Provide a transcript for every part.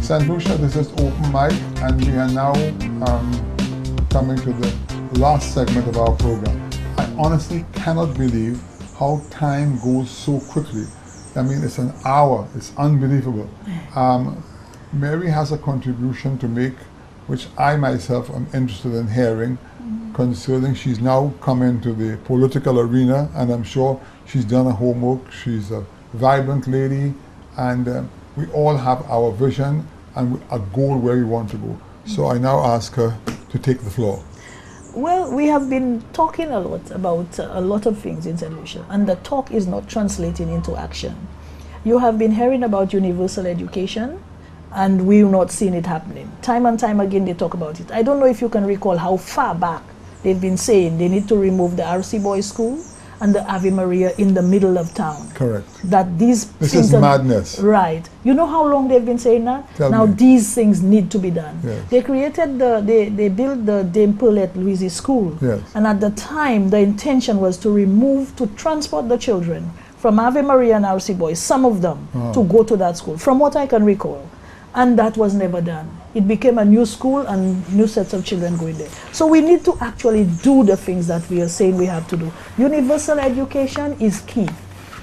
St. Lucia, this is Open Mic, and we are now coming to the last segment of our program. I honestly cannot believe how time goes so quickly. I mean, it's an hour, it's unbelievable. Mary has a contribution to make, which I myself am interested in hearing, concerning she's now come into the political arena, and I'm sure she's done her homework. She's a vibrant lady, and we all have our vision and a goal where we want to go. So I now ask her to take the floor. Well, we have been talking a lot about a lot of things in St. Lucia, and the talk is not translating into action. You have been hearing about universal education, and we've not seen it happening. Time and time again they talk about it. I don't know if you can recall how far back they've been saying they need to remove the RC Boys School and the Ave Maria in the middle of town. Correct. That these This things is madness. Right. You know how long they've been saying that? Tell now me. these things need to be done. Yes. They created they built the Dame Paulette Louise School. Yes. And at the time the intention was to transport the children from Ave Maria and RC Boys, some of them, to go to that school, from what I can recall. And that was never done. It became a new school and new sets of children going there. So we need to actually do the things that we are saying we have to do. Universal education is key.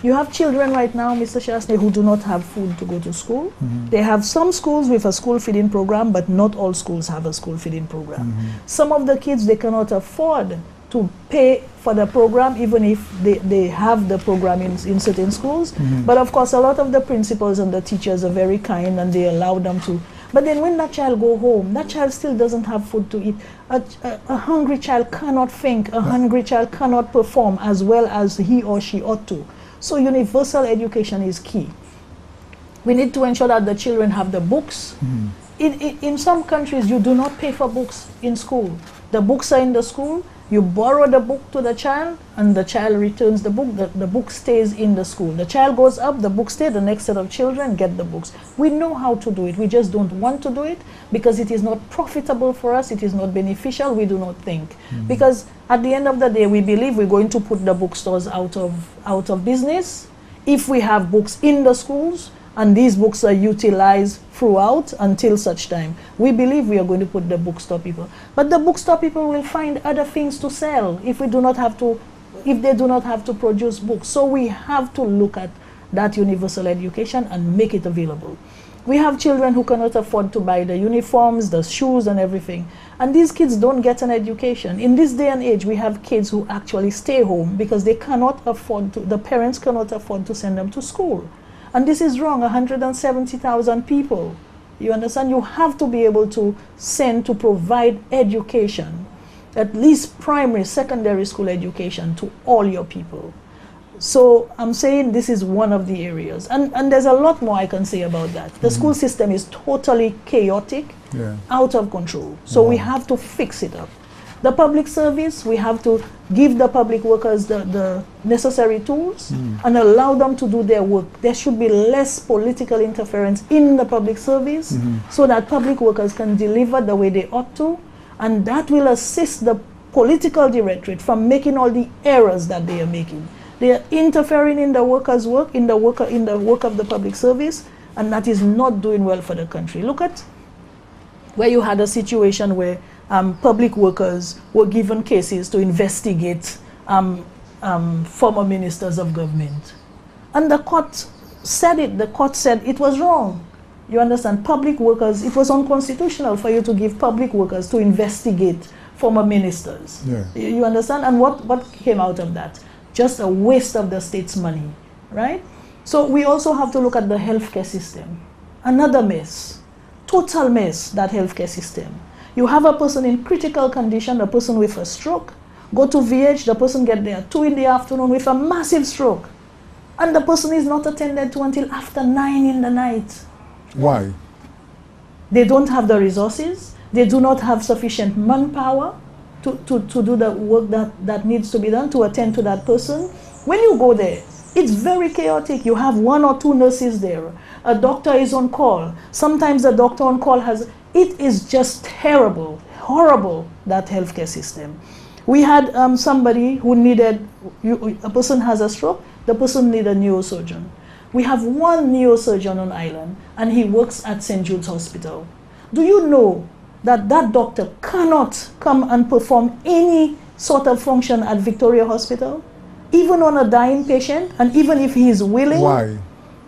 You have children right now, Mr. Shastney, who do not have food to go to school. They have some schools with a school feeding program, but not all schools have a school feeding program. Some of the kids, they cannot afford to pay for the program, even if they have the program in certain schools. But of course, a lot of the principals and the teachers are very kind and they allow them to. But then when that child go home, that child still doesn't have food to eat. A hungry child cannot think. A hungry child cannot perform as well as he or she ought to. So universal education is key. We need to ensure that the children have the books. In some countries, you do not pay for books in school. The books are in the school. You borrow the book to the child, and the child returns the book. The book stays in the school. The child goes up, the book stays, the next set of children get the books. We know how to do it. We just don't want to do it because it is not profitable for us. It is not beneficial. We do not think. Because at the end of the day, we believe we're going to put the bookstores out of business if we have books in the schools, and these books are utilized throughout until such time. We believe we are going to put the bookstore people. But the bookstore people will find other things to sell if they do not have to produce books. So we have to look at that universal education and make it available. We have children who cannot afford to buy the uniforms, the shoes and everything. And these kids don't get an education. In this day and age, we have kids who actually stay home because they cannot afford to, the parents cannot afford to send them to school. And this is wrong, 170,000 people. You understand? You have to be able to provide education, at least primary, secondary school education to all your people. So I'm saying this is one of the areas. And there's a lot more I can say about that. The school system is totally chaotic, out of control. So we have to fix it up. The public service, we have to give the public workers the necessary tools and allow them to do their work. There should be less political interference in the public service so that public workers can deliver the way they ought to, and that will assist the political directorate from making all the errors that they are making. They are interfering in the workers' work, in the work of the public service, and that is not doing well for the country. Look at where you had a situation where public workers were given cases to investigate former ministers of government. And the court said it. The court said it was wrong. You understand? Public workers, it was unconstitutional for you to give public workers to investigate former ministers. You understand? And what came out of that? Just a waste of the state's money, right? So we also have to look at the healthcare system. Another mess, total mess, that healthcare system. You have a person in critical condition, a person with a stroke, go to VH, the person get there 2 in the afternoon with a massive stroke. And the person is not attended to until after 9 in the night. Why? They don't have the resources. They do not have sufficient manpower to do the work that needs to be done to attend to that person. When you go there, it's very chaotic. You have 1 or 2 nurses there. A doctor is on call. Sometimes the doctor on call it is just terrible, horrible, that healthcare system. We had somebody who needed, a person has a stroke, the person needed a neurosurgeon. We have one neurosurgeon on island, and he works at St. Jude's Hospital. Do you know that that doctor cannot come and perform any sort of function at Victoria Hospital, even on a dying patient, and even if he is willing? Why?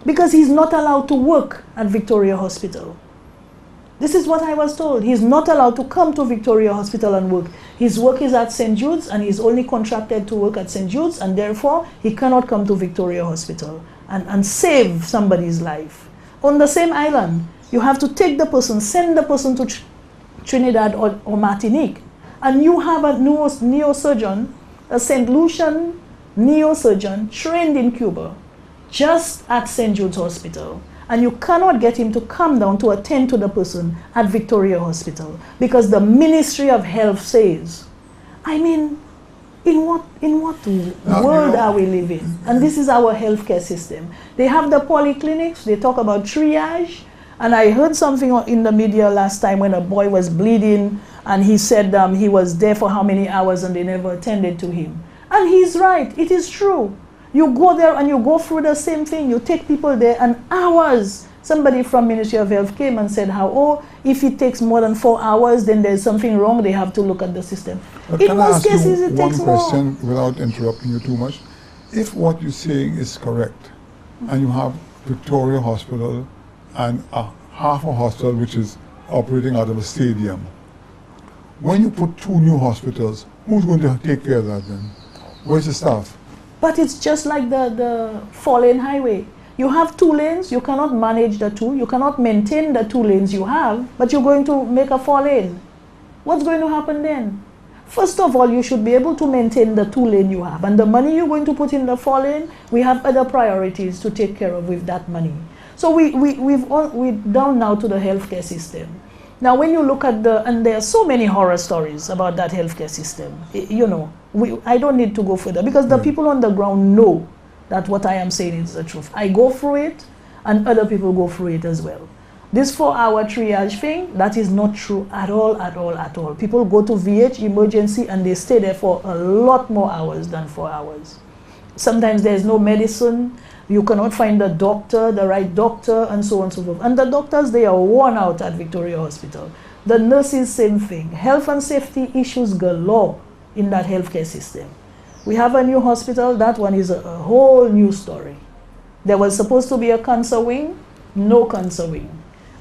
Because he's not allowed to work at Victoria Hospital. This is what I was told. He's not allowed to come to Victoria Hospital and work. His work is at St. Jude's, and he's only contracted to work at St. Jude's, and therefore he cannot come to Victoria Hospital and save somebody's life. On the same island, you have to take the person, send the person to Trinidad or Martinique, and you have a neurosurgeon, a St. Lucian neurosurgeon trained in Cuba, just at St. Jude's Hospital. And you cannot get him to come down to attend to the person at Victoria Hospital because the Ministry of Health says. I mean, in what world are we living? And this is our healthcare system. They have the polyclinics, they talk about triage, and I heard something in the media last time when a boy was bleeding, and he said he was there for how many hours and they never attended to him. And he's right, it is true. You go there and you go through the same thing. You take people there and hours. Somebody from Ministry of Health came and said if it takes more than 4 hours, then there's something wrong. They have to look at the system. But in most cases, it takes more. One question without interrupting you too much. If what you're saying is correct, and you have Victoria Hospital and half a hospital which is operating out of a stadium, when you put 2 new hospitals, who's going to take care of that then? Where's the staff? But it's just like the 4-lane highway. You have 2 lanes, you cannot manage the 2, you cannot maintain the 2 lanes you have, but you're going to make a 4-lane. What's going to happen then? First of all, you should be able to maintain the 2-lane you have, and the money you're going to put in the 4-lane, we have other priorities to take care of with that money. So we're down now to the healthcare system. Now when you look at and there are so many horror stories about that healthcare system, you know, I don't need to go further because the people on the ground know that what I am saying is the truth. I go through it and other people go through it as well. This 4-hour triage thing, that is not true at all, at all, at all. People go to VH emergency and they stay there for a lot more hours than 4 hours. Sometimes there's no medicine. You cannot find the doctor, the right doctor, and so on and so forth. And the doctors, they are worn out at Victoria Hospital. The nurses, same thing. Health and safety issues galore in that healthcare system. We have a new hospital. That one is a whole new story. There was supposed to be a cancer wing, no cancer wing.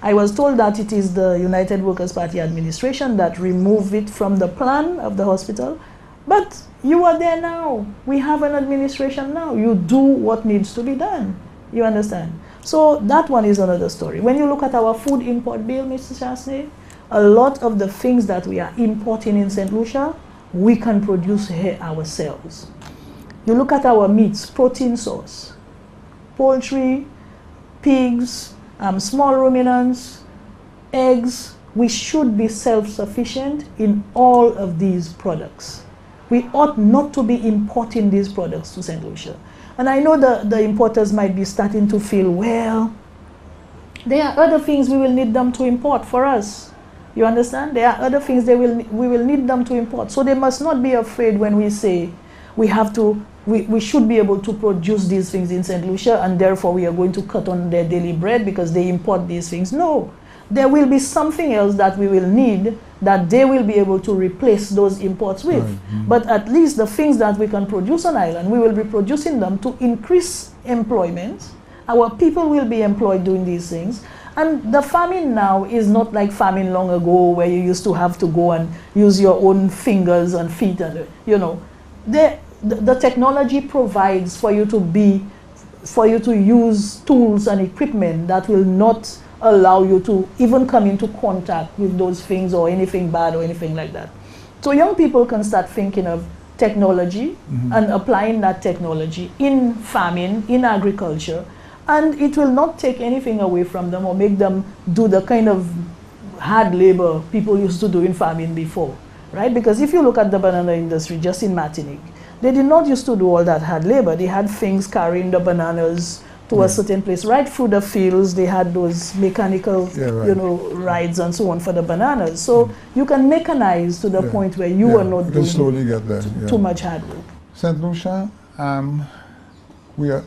I was told that it is the United Workers' Party administration that removed it from the plan of the hospital. But you are there now. We have an administration now. You do what needs to be done. You understand? So that one is another story. When you look at our food import bill, Mr. Chasney, a lot of the things that we are importing in St. Lucia, we can produce here ourselves. You look at our meats, protein source, poultry, pigs, small ruminants, eggs. We should be self-sufficient in all of these products. We ought not to be importing these products to St. Lucia. And I know the importers might be starting to feel, well, there are other things we will need them to import for us. You understand? There are other things we will need them to import. So they must not be afraid when we say we should be able to produce these things in St. Lucia and therefore we are going to cut on their daily bread because they import these things. No. There will be something else that we will need that they will be able to replace those imports with. Right. But at least the things that we can produce on island, we will be producing them to increase employment. Our people will be employed doing these things. And the farming now is not like farming long ago where you used to have to go and use your own fingers and feet. And, you know, the technology provides for you to use tools and equipment that will not allow you to even come into contact with those things or anything bad or anything like that. So young people can start thinking of technology and applying that technology in farming, in agriculture, and it will not take anything away from them or make them do the kind of hard labor people used to do in farming before, right? Because if you look at the banana industry just in Martinique, they did not used to do all that hard labor. They had things carrying the bananas to a certain place. Right through the fields, they had those mechanical, you know, rides and so on for the bananas. So you can mechanize to the point where you are not doing slowly get there. Too much hard work. St. Lucia,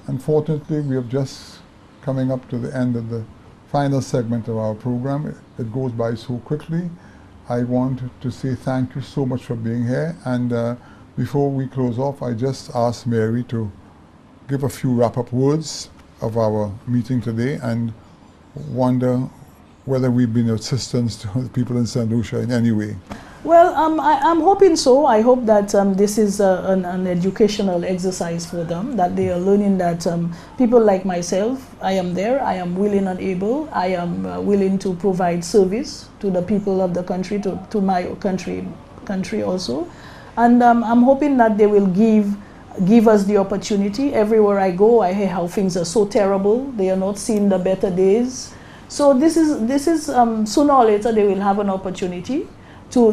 unfortunately, we have just coming up to the end of the final segment of our program. It goes by so quickly. I want to say thank you so much for being here. And before we close off, I just asked Mary to give a few wrap-up words of our meeting today and wonder whether we've been of assistance to the people in St. Lucia in any way. Well, I'm hoping so. I hope that this is an educational exercise for them, that they are learning that people like myself, I am there, I am willing and able, I am willing to provide service to the people of the country, to my country also. And I'm hoping that they will give us the opportunity. Everywhere I go, I hear how things are so terrible. They are not seeing the better days. So this is sooner or later they will have an opportunity to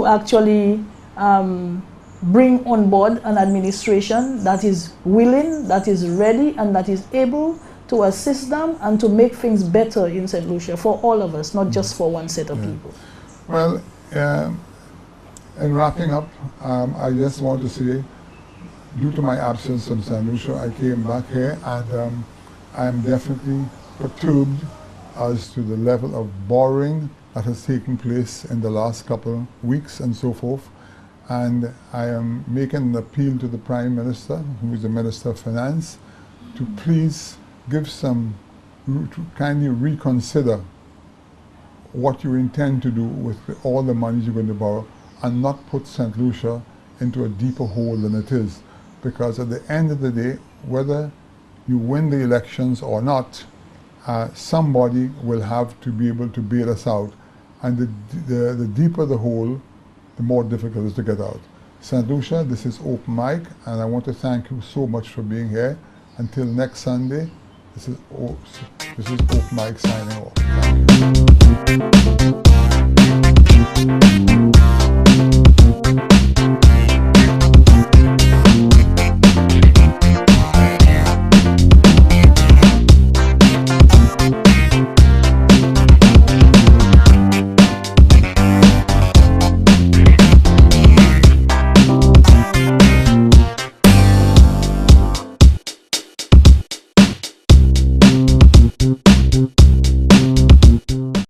actually bring on board an administration that is willing, that is ready, and that is able to assist them and to make things better in St. Lucia for all of us, not just for one set of people. Well, in wrapping up, I just want to say, due to my absence from St. Lucia, I came back here and I am definitely perturbed as to the level of borrowing that has taken place in the last couple of weeks and so forth. And I am making an appeal to the Prime Minister, who is the Minister of Finance, to please give to kindly reconsider what you intend to do with all the money you're going to borrow and not put St. Lucia into a deeper hole than it is. Because at the end of the day, whether you win the elections or not, somebody will have to be able to bail us out. And the deeper the hole, the more difficult it is to get out. St. Lucia, this is Open Mic, and I want to thank you so much for being here. Until next Sunday, this is Open Mic signing off. Thank you.